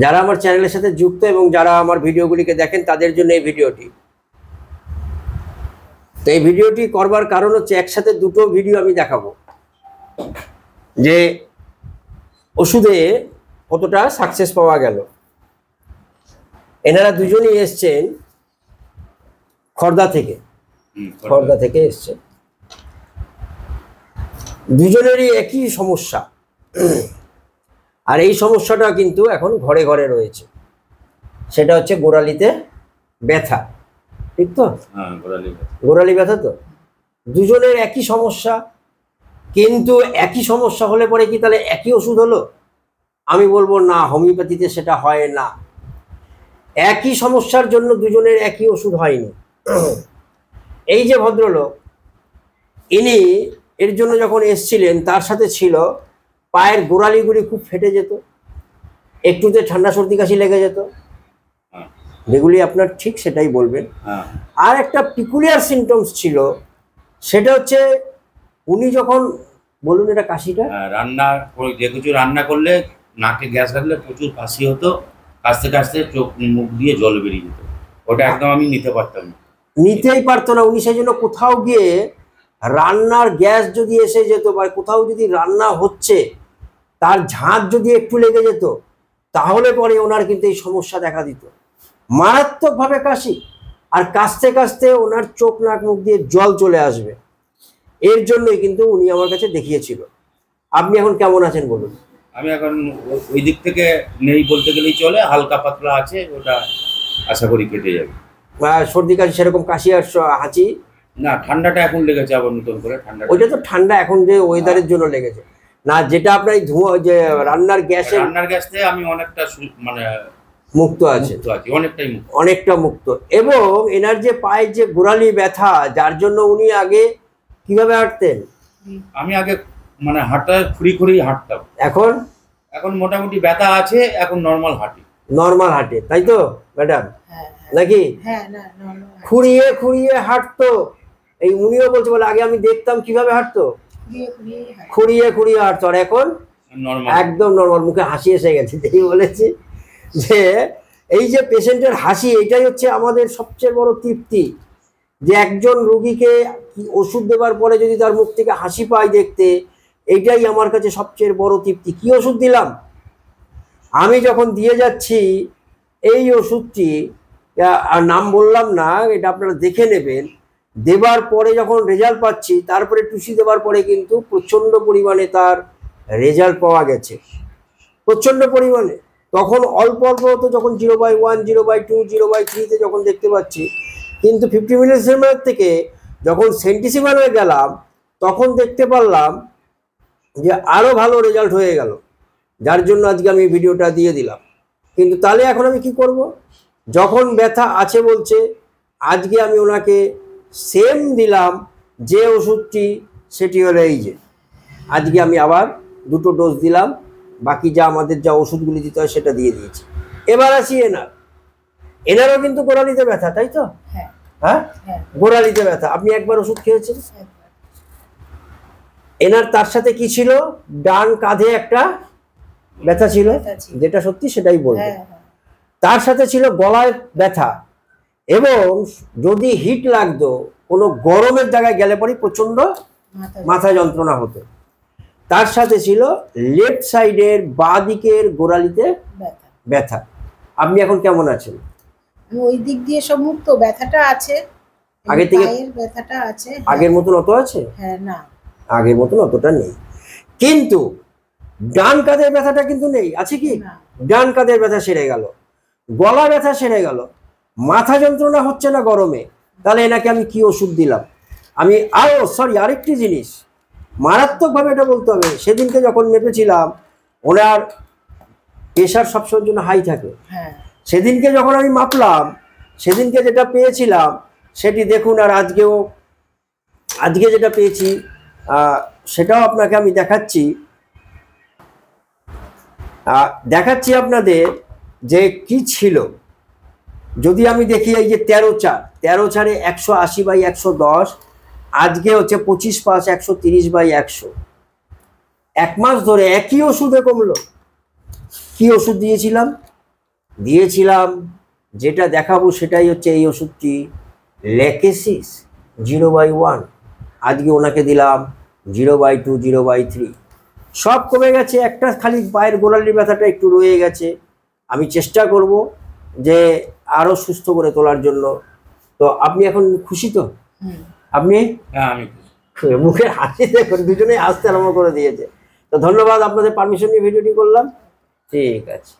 যারা আমার চ্যানেলের সাথে যুক্ত এবং যারা আমার ভিডিওগুলিকে দেখেন তাদের জন্য এই ভিডিওটি। তো এই ভিডিওটি করবার কারণ হচ্ছে একসাথে দুটো ভিডিও আমি দেখাবো যে ওষুধে কতটা সাকসেস পাওয়া গেল। এনারা দুজনেই এসছেন খর্দা থেকে এসছেন। দুজনেরই একই সমস্যা, আর এই সমস্যাটা কিন্তু এখন ঘরে ঘরে রয়েছে। সেটা হচ্ছে গোড়ালিতে ব্যথা, ঠিক তো? গোড়ালি ব্যথা। তো দুজনের একই সমস্যা, কিন্তু একই সমস্যা হলে পরে কি তাহলে একই ওষুধ হলো? আমি বলবো না, হোমিওপ্যাথিতে সেটা হয় না। একই সমস্যার জন্য দুজনের একই ওষুধ হয়নি। এই যে ভদ্রলোক, ইনি এর জন্য যখন এসছিলেন তার সাথে ছিল পায়ের গোড়ালিগুলি খুব ফেটে যেত, একটুতে ঠান্ডা সর্দি কাশি লেগে যেত, যেগুলি আপনার ঠিক সেটাই বলবেন। আর একটা পিকুলিয়ার সিমটমস ছিল, সেটা হচ্ছে উনি যখন, বলুন এটা কাশিটা, যে কিছু রান্না করলে নাকে গ্যাস লাগলে প্রচুর কাশি হতো, কাশতে কাশতে চোখ মুখ দিয়ে জল বেরিয়ে যেত। ওটা একদম আমি নিতেই পারতো না। উনি সেই জন্য কোথাও গিয়ে রান্নার গ্যাস যদি এসে যেত বা কোথাও যদি রান্না হচ্ছে তার ঝাঁঝ যদি একটু লেগে যেত, তাহলে পরে ওনার কিন্তু এই সমস্যা দেখা দিত, মারাত্মকভাবে কাশি। আর কাশতে কাশতে ওনার চোখ নাক মুখ দিয়ে জল চলে আসবে। এর জন্যই কিন্তু উনি আমার কাছে দেখিয়েছিল। আপনি এখন কেমন আছেন বলুন? আমি এখন ওই দিক থেকে নেই বলতে গেলেই চলে, হালকা পাতলা আছে, ওটা আশা করি কেটে যাবে। সর্দি কাশি সেরকম কাশি আর হাঁচি না, ঠান্ডাটা এখন লেগেছে আবার নতুন করে। ঠান্ডা, ওইটা তো ঠান্ডা এখন যে ওয়েদারের জন্য লেগেছে না, যেটা আপনার ধোঁয়া, যে রান্নার গ্যাস থেকে আমি অনেকটা মানে মুক্ত আছে, অনেকটা মুক্ত। এবং এনার যে পায়ের যে গোড়ালি ব্যথা, যার জন্য উনি আগে কিভাবে হাঁটতেন? আমি আগে মানে হাঁটা খুঁড়ি হাঁটতাম। এখন মোটামুটি ব্যথা আছে, এখন নর্মাল হাঁটে, তাই তো ম্যাডাম? নাকি খুঁড়িয়ে হাঁটতো? এই উনিও বলছে, বলে আগে আমি দেখতাম কিভাবে হাঁটতো, খুঁড়িয়ে হাঁটতো, আর এখন একদম নর্মাল, মুখে হাসি এসে গেছে। এই বলেছি যে এই যে পেশেন্টের হাসি, এটাই হচ্ছে আমাদের সবচেয়ে বড় তৃপ্তি, যে একজন রোগীকে ওষুধ দেওয়ার পরে যদি তার মুখ থেকে হাসি পাই দেখতে, এইটাই আমার কাছে সবচেয়ে বড় তৃপ্তি। কি ওষুধ দিলাম আমি যখন দিয়ে যাচ্ছি, এই ওষুধটি আর নাম বললাম না, এটা আপনারা দেখে নেবেন। দেবার পরে যখন রেজাল্ট পাচ্ছি, তারপরে টুসি দেওয়ার পরে কিন্তু প্রচণ্ড পরিমাণে তার রেজাল্ট পাওয়া গেছে, প্রচণ্ড পরিমাণে। তখন অল্প হতো, যখন 0/1, 0/2, 0/3-তে যখন দেখতে পাচ্ছি, কিন্তু 50 মিলিসিমের থেকে যখন সেন্টিসিমালে গেলাম, তখন দেখতে পারলাম যে আরও ভালো রেজাল্ট হয়ে গেল, যার জন্য আজকে আমি ভিডিওটা দিয়ে দিলাম। কিন্তু তাহলে এখন আমি কি করব? যখন ব্যথা আছে বলছে, আজকে আমি ওনাকে সেম দিলাম যে ওষুধটি, সেটি হলো এই যে, আজকে আমি আবার 2টো ডোজ দিলাম, বাকি যা আমাদের যা ওষুধগুলি দিতে হয় সেটা দিয়ে দিয়েছি। এবার আসি এনারও কিন্তু গোড়ালিতে ব্যথা, তাই তো? হ্যাঁ, গোড়ালিতে ব্যথা। আপনি একবার ওষুধ খেয়েছেন? এনার তার সাথে কি ছিল? ডান কাঁধে একটা ব্যথা ছিল, যেটা সত্যি সেটাই বলবো। তার সাথে ছিল গলায় ব্যথা, এবং যদি হিট লাগতো, কোনো গরমের জায়গায় গেলে পরে প্রচন্ড মাথা যন্ত্রণা হতো। তার সাথে ছিল লেফট সাইডের বাঁ দিকের গোড়ালিতে ব্যথা। আপনি এখন কেমন আছেন? ওই দিক দিয়ে সব মুক্ত, ব্যথাটা আছে আগে থেকে, ব্যথাটা আছে, আগের মতন অত আছে? হ্যাঁ, না আগের মতন অতটা নেই, কিন্তু ডান কাঁধের ব্যথাটা কিন্তু নেই। আছে কি? ডান কাঁধের ব্যথা সেরে গেল, গলা ব্যথা সেরে গেল, মাথা যন্ত্রণা হচ্ছে না গরমে। তাহলে এনাকে আমি কি ওষুধ দিলাম? আমি আরেকটি জিনিস মারাত্মকভাবে এটা বলতে হবে, সেদিনকে যখন মেপেছিলাম, ওনার প্রেশার সবসময়ের জন্য হাই থাকে। সেদিনকে যখন আমি মাপলাম, সেদিনকে যেটা পেয়েছিলাম সেটি দেখুন, আর আজকে যেটা পেয়েছি সেটাও আপনাকে আমি দেখাচ্ছি আপনাদের যে কি ছিল। যদি আমি দেখি, এই যে 13/4 180/110, আজকে হচ্ছে 25/5 130/100। 1 মাস ধরে একই ওষুধে কমলো। কি ওষুধ দিয়েছিলাম? দিয়েছিলাম, যেটা দেখাবো সেটাই হচ্ছে এই ওষুধটি লেকেসিস 0/1। আজকে ওনাকে দিলাম 0/2, 0/3। সব কমে গেছে, একটা খালি পায়ের গোড়ালির ব্যথাটা একটু রয়ে গেছে। আমি চেষ্টা করব যে আরও সুস্থ করে তোলার জন্য। তো আপনি এখন খুশি তো? আপনি? হ্যাঁ আমি মুখের হাসি দেখুন, দুজনেই হাসতে আরম্ভ করে দিয়েছে। তো ধন্যবাদ, আপনাদের পারমিশন নিয়ে ভিডিওটি করলাম। ঠিক আছে।